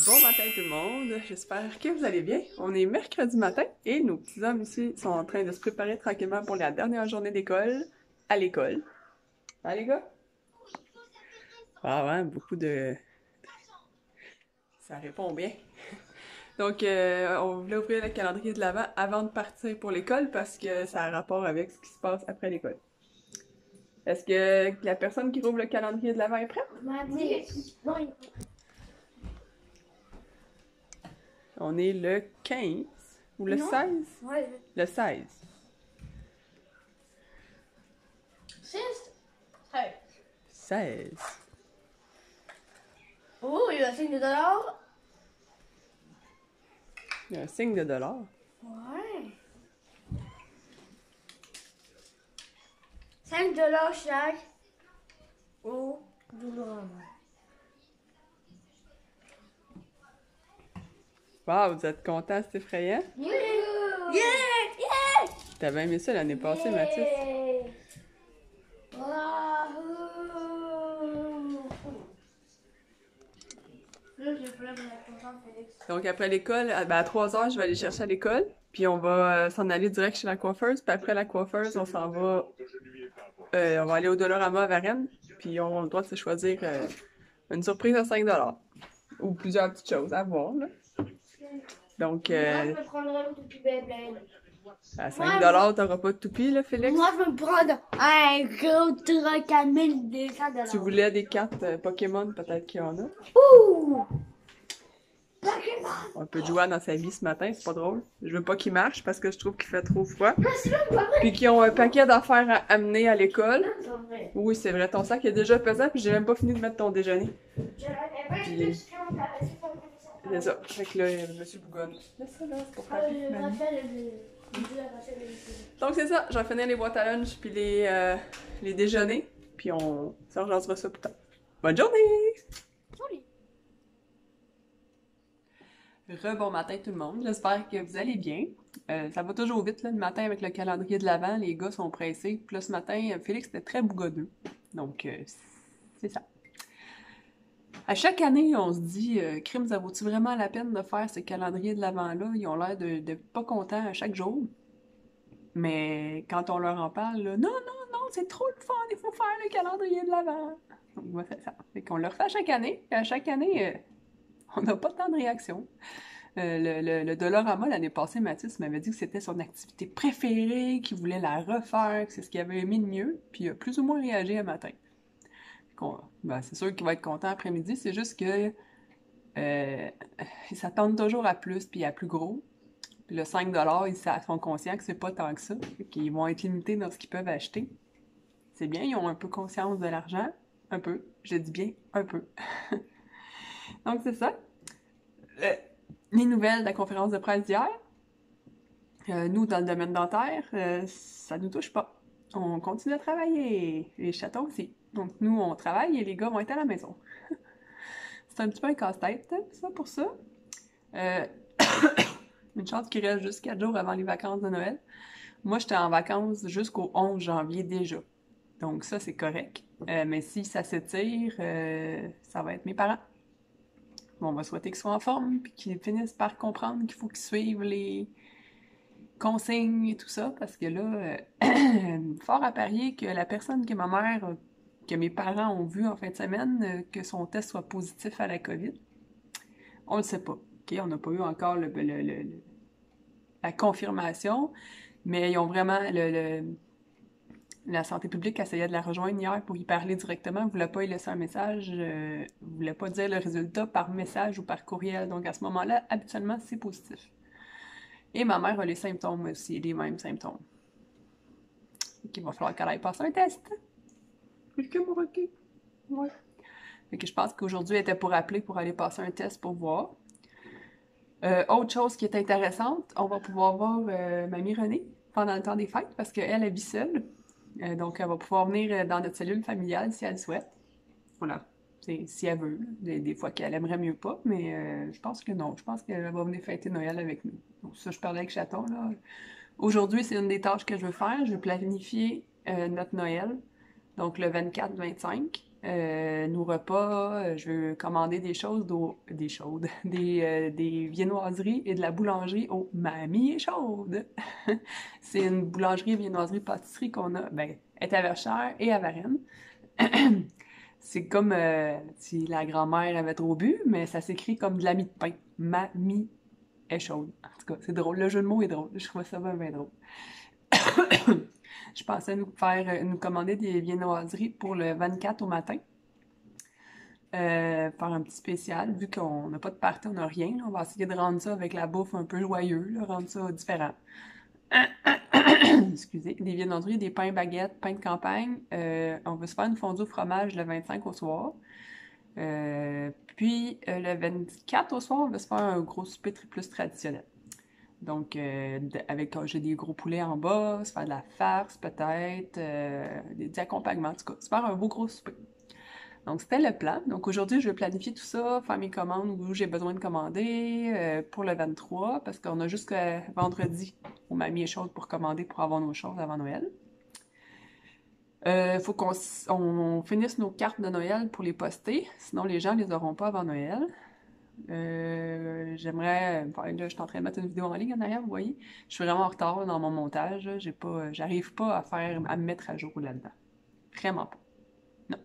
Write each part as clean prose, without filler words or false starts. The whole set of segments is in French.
Bon matin tout le monde, j'espère que vous allez bien. On est mercredi matin et nos petits hommes ici sont en train de se préparer tranquillement pour la dernière journée d'école à l'école. Hein les gars? Ah ouais, beaucoup de... Ça répond bien. Donc, on voulait ouvrir le calendrier de l'Avent avant de partir pour l'école parce que ça a rapport avec ce qui se passe après l'école. Est-ce que la personne qui rouvre le calendrier de l'Avent est prête? On est le 15 ou le 16? Ouais. Le 16. 6. 13. 16. Oh, il y a un signe de dollar. Il y a un signe de dollar. Ouais. 5 dollars chaque au Dollarama. Wow, vous êtes content, c'est effrayant? Yeah! Yeah! T'as bien aimé ça l'année passée, Mathis? Wahoo! Là, j'ai pas la bonne Félix. Donc après l'école, à 3 heures, je vais aller chercher à l'école. Puis on va s'en aller direct chez la coiffeuse. Puis après la coiffeuse, on s'en va... on va aller au Dollarama à Varennes. Puis on a le droit de se choisir une surprise à 5 $. Ou plusieurs petites choses à voir, là. Donc, Moi, je me prendrais un toupie Beyblade. à 5 $, t'auras pas de toupie, là, Félix? Moi, je vais me prendre un gros truc à 1200 Tu voulais des cartes Pokémon, peut-être qu'il y en a. Ouh! Pokémon! On peut jouer dans sa vie ce matin, c'est pas drôle. Je veux pas qu'il marche parce que je trouve qu'il fait trop froid. Mais c'est même pas vrai! Puis qu'ils ont un paquet d'affaires à amener à l'école. C'est pas vrai. Oui, c'est vrai, ton sac est déjà pesant, puis j'ai même pas fini de mettre ton déjeuner. J'avais pas Puis- plus quand t'as passé ton C'est ça. Fait que là, Monsieur Bougonne. Laisse ça là, c'est pour papi, mamie. Donc c'est ça, je vais finir les boîtes à lunch puis les déjeuners. Puis on s'en rejoindra ça plus tard. Bonne journée! Rebon matin tout le monde, j'espère que vous allez bien. Ça va toujours vite là, le matin avec le calendrier de l'Avent, les gars sont pressés. Puis là ce matin, Félix était très bougonneux. Donc c'est ça. À chaque année, on se dit, crime, ça vaut-tu vraiment la peine de faire ce calendrier de l'Avent-là? Ils ont l'air de pas contents à chaque jour. Mais quand on leur en parle, là, non, c'est trop le fun, il faut faire le calendrier de l'Avent. Donc, moi, c'est ça. Fait qu'on le refait à chaque année. Puis à chaque année, on n'a pas tant de réactions. Le Dollarama, l'année passée, Mathis m'avait dit que c'était son activité préférée, qu'il voulait la refaire, que c'est ce qu'il avait aimé de mieux. Puis il a plus ou moins réagi un matin. C'est sûr qu'il va être content après-midi, c'est juste que ils s'attendent toujours à plus puis à plus gros. Puis le 5 $, ils sont conscients que c'est pas tant que ça, qu'ils vont être limités dans ce qu'ils peuvent acheter. C'est bien, ils ont un peu conscience de l'argent. Un peu. Je dis bien un peu. Donc c'est ça. Les nouvelles de la conférence de presse d'hier. Nous, dans le domaine dentaire, ça nous touche pas. On continue à travailler. Les chatons aussi. Donc nous, on travaille et les gars vont être à la maison. C'est un petit peu un casse-tête, ça, pour ça. Une chance qu'il reste juste 4 jours avant les vacances de Noël. Moi, j'étais en vacances jusqu'au 11 janvier déjà. Donc ça, c'est correct. Mais si ça s'étire, ça va être mes parents. Bon, on va souhaiter qu'ils soient en forme puis qu'ils finissent par comprendre qu'il faut qu'ils suivent les consignes et tout ça, parce que là, fort à parier que la personne que ma mère, que mes parents ont vu en fin de semaine, que son test soit positif à la COVID, on le sait pas. OK? On n'a pas eu encore la confirmation, mais ils ont vraiment... La santé publique essayait de la rejoindre hier pour y parler directement. Elle ne voulait pas y laisser un message. Elle ne voulait pas dire le résultat par message ou par courriel. Donc à ce moment-là, habituellement, c'est positif. Et ma mère a les symptômes aussi, les mêmes symptômes. Donc il va falloir qu'elle aille passer un test. Quelqu'un m'a requis. Ouais. Fait que je pense qu'aujourd'hui, elle était pour appeler pour aller passer un test pour voir. Autre chose qui est intéressante, on va pouvoir voir Mamie Renée pendant le temps des fêtes parce qu'elle vit seule. Donc, elle va pouvoir venir dans notre cellule familiale si elle le souhaite. Voilà. Si elle veut. Des fois qu'elle aimerait mieux pas, mais je pense que non. Je pense qu'elle va venir fêter Noël avec nous. Donc, ça, je parlais avec Chaton, là. Aujourd'hui, c'est une des tâches que je veux faire. Je vais planifier notre Noël. Donc, le 24-25. nos repas. Je veux commander des choses, des chaudes, des viennoiseries et de la boulangerie au Mamie est chaude. C'est une boulangerie, viennoiserie, pâtisserie qu'on a, ben, est à Verchères et à Varennes. C'est comme si la grand-mère avait trop bu, mais ça s'écrit comme de la mie de pain. Mamie est chaude. En tout cas, c'est drôle. Le jeu de mots est drôle. Je trouve ça bien, bien drôle. Je pensais nous commander des viennoiseries pour le 24 au matin. Faire un petit spécial, vu qu'on n'a pas de party, on n'a rien. Là, on va essayer de rendre ça avec la bouffe un peu joyeux, là, rendre ça différent. Excusez. Des viennoiseries, des pains baguettes, pains de campagne. On va se faire une fondue au fromage le 25 au soir. Puis le 24 au soir, on va se faire un gros souper plus traditionnel. Donc, j'ai des gros poulets en bas, se faire de la farce peut-être, des accompagnements, en tout cas, se faire un beau gros souper. Donc, c'était le plan. Donc, aujourd'hui, je vais planifier tout ça, faire mes commandes où j'ai besoin de commander pour le 23, parce qu'on a jusqu'à vendredi où Mamie est chaude pour commander pour avoir nos choses avant Noël. Faut qu'on finisse nos cartes de Noël pour les poster, sinon les gens les auront pas avant Noël. J'aimerais. Là, je suis en train de mettre une vidéo en ligne en arrière, vous voyez. Je suis vraiment en retard là, dans mon montage. J'arrive pas à me mettre à jour là-dedans. Vraiment pas. Non.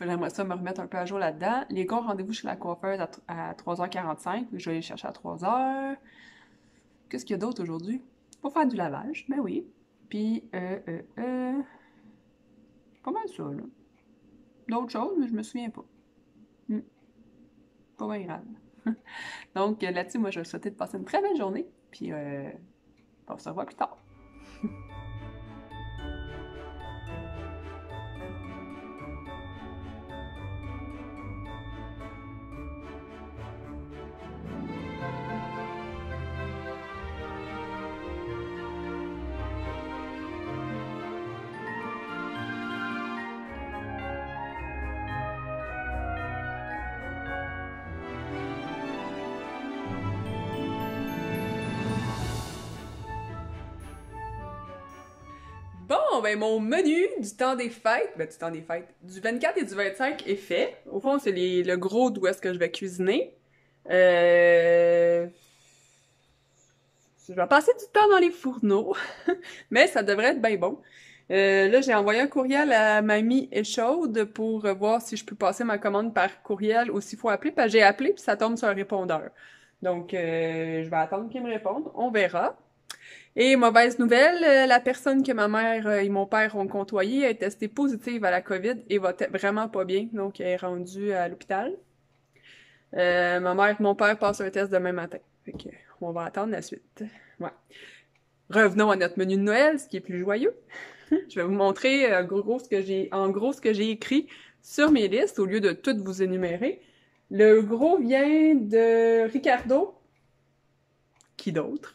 J'aimerais ça me remettre un peu à jour là-dedans. Les gars, rendez-vous chez la coiffeuse à 3h45. Je vais aller chercher à 3h. Qu'est-ce qu'il y a d'autre aujourd'hui? Pour faire du lavage, ben oui. Puis, pas mal ça, là. D'autres choses, mais je me souviens pas. Pas bien grave. Donc là-dessus, moi, je vais vous souhaiter de passer une très belle journée. Puis, on se revoit plus tard. Bon, ben mon menu du temps des fêtes, du 24 et du 25 est fait. Au fond, c'est le gros d'où est-ce que je vais cuisiner. Je vais passer du temps dans les fourneaux, mais ça devrait être bien bon. Là, j'ai envoyé un courriel à Mamie est chaude pour voir si je peux passer ma commande par courriel ou s'il faut appeler, parce que j'ai appelé puis ça tombe sur un répondeur. Donc, je vais attendre qu'il me réponde. On verra. Et mauvaise nouvelle, la personne que ma mère et mon père ont côtoyée a testé positive à la COVID et va vraiment pas bien, donc elle est rendue à l'hôpital. Ma mère et mon père passent un test demain matin. Fait que, on va attendre la suite. Ouais. Revenons à notre menu de Noël, ce qui est plus joyeux. Je vais vous montrer en gros ce que j'ai écrit sur mes listes au lieu de toutes vous énumérer. Le gros vient de Ricardo. Qui d'autre?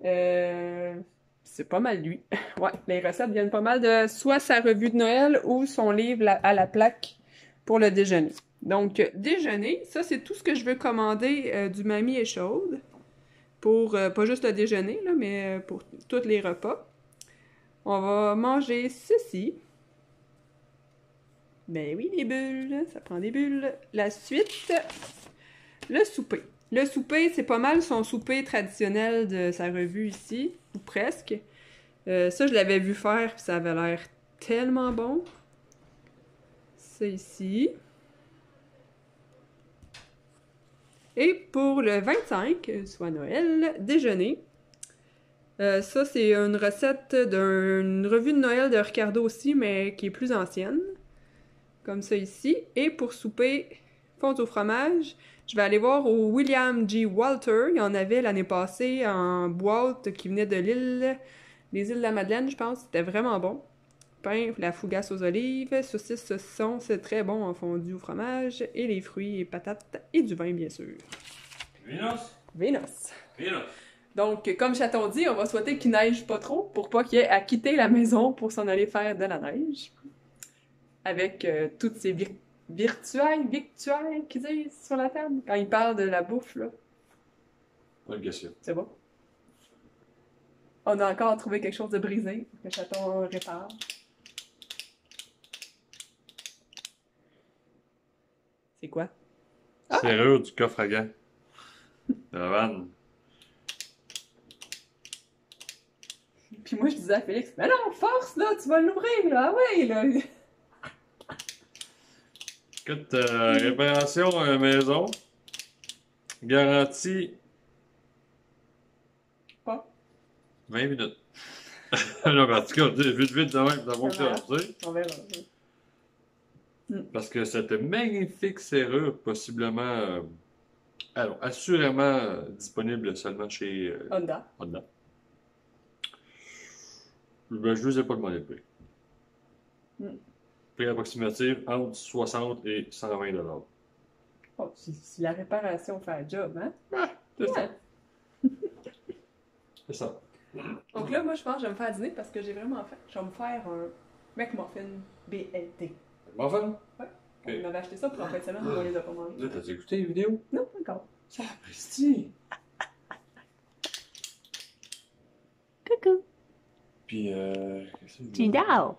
C'est pas mal lui. Ouais, les recettes viennent pas mal de soit sa revue de Noël ou son livre à la plaque pour le déjeuner. Donc, déjeuner, ça c'est tout ce que je veux commander du Mamie est chaude. Pour, pas juste le déjeuner, là, mais pour tous les repas. On va manger ceci. Ben oui, les bulles, ça prend des bulles. La suite, le souper. Le souper, c'est pas mal son souper traditionnel de sa revue ici, ou presque. Ça, je l'avais vu faire, puis ça avait l'air tellement bon. Ça ici. Et pour le 25, soit Noël, déjeuner. Ça, c'est une recette d'une revue de Noël de Ricardo aussi, mais qui est plus ancienne. Comme ça ici. Et pour souper, fondue au fromage, je vais aller voir au William G. Walter. Il y en avait l'année passée en boîte qui venait de les îles de la Madeleine, je pense. C'était vraiment bon. Pain, la fougasse aux olives, saucisses, saucissons, c'est très bon en fondue au fromage. Et les fruits et patates et du vin, bien sûr. Vénos! Vénos! Vénos! Donc, comme Chaton dit, on va souhaiter qu'il neige pas trop pour pas qu'il ait à quitter la maison pour s'en aller faire de la neige. Avec toutes ces victuailles qu'ils disent sur la table quand ils parlent de la bouffe, là. Bonne question. C'est bon? On a encore trouvé quelque chose de brisé que Chaton répare. C'est quoi? Serrure du coffre à gants. De la vanne. Puis moi, je disais à Félix, mais non, force, là, tu vas l'ouvrir, là, ah ouais, là. Écoute, réparation maison. Garantie Pas. 20 minutes. Donc, en tout cas, vite, de même, ça fonctionne, tu sais. On verra. Parce que cette magnifique serrure, possiblement, alors, assurément disponible seulement chez Honda. Honda. Ben, je ne vous ai pas demandé le prix. Prix approximatif entre 60 et 120 $. Oh, si la réparation fait le job, hein? Ah, c'est Ouais. ça. C'est ça. Donc là, moi, je pense que je vais me faire dîner parce que j'ai vraiment faim. Je vais me faire un McMuffin BLT. Bon, enfin, On avait acheté ça pour en fin de semaine, mais on les a pas mangés. là, t'as écouté les vidéos? Non, pas encore. Ça apprécie. Coucou. Puis, qu'est-ce que c'est? Tidao.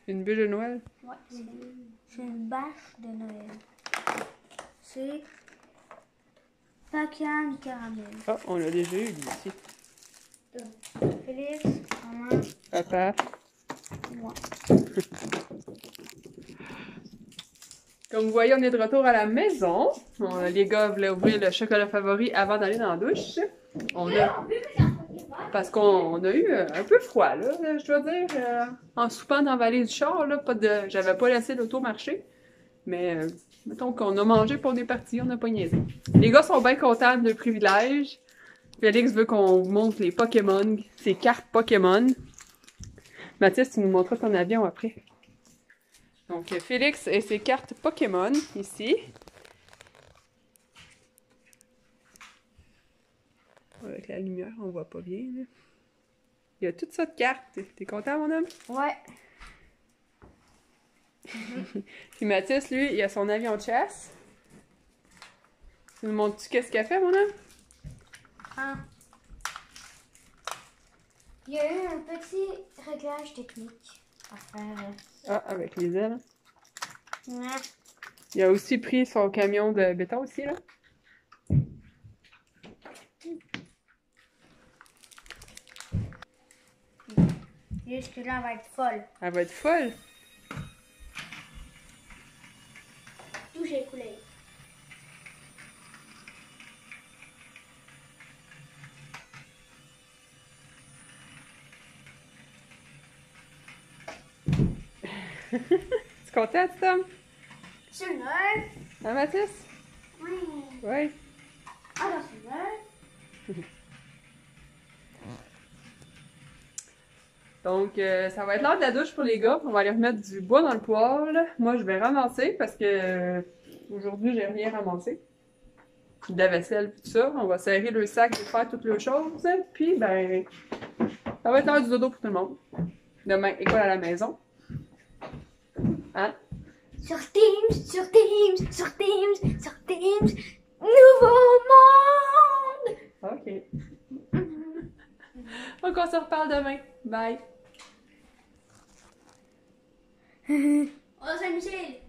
Une bûche de Noël? Ouais, c'est une bâche de Noël. C'est Pacan caramel. Ah, on l'a déjà eu, lui, ici. Félix, maman, Papa. moi. Comme vous voyez, on est de retour à la maison. Les gars voulaient ouvrir le chocolat favori avant d'aller dans la douche. Parce qu'on a eu un peu froid, là, je dois dire. En soupant dans la vallée du char, là, j'avais pas laissé l'auto marcher. Mais mettons qu'on a mangé pour des parties, on n'a pas niaisé. Les gars sont bien contents de privilège. Félix veut qu'on vous montre les Pokémon, ses cartes Pokémon. Mathis, tu nous montreras ton avion après. Donc, Félix et ses cartes Pokémon, ici. Avec la lumière, on voit pas bien, là. Il y a toutes sortes de cartes. T'es content, mon homme? Ouais. Puis Mathis, lui, il a son avion de chasse. Tu nous montres-tu qu'est-ce qu'il a fait, mon homme? Ah. Il y a eu un petit réglage technique à faire. Ah, avec les ailes. Ouais. Il a aussi pris son camion de béton aussi, là. Juste que là, elle va être folle. Elle va être folle. Tout j'ai coulé. Tu es content, Tom? C'est neuf. Hein, Mathis? Oui. Oui. Alors, c'est neuf. Donc, ça va être l'heure de la douche pour les gars. On va aller remettre du bois dans le poêle. Moi, je vais ramasser parce que aujourd'hui, j'ai rien ramassé. De la vaisselle, tout ça. On va serrer le sac et faire toutes les choses. Puis, ben, ça va être l'heure du dodo pour tout le monde. Demain, école à la maison. Hein? Sur Teams, sur Teams, sur Teams, sur Teams. Nouveau monde! OK. Donc, on se reparle demain. Bye! Oh, Saint-Michel!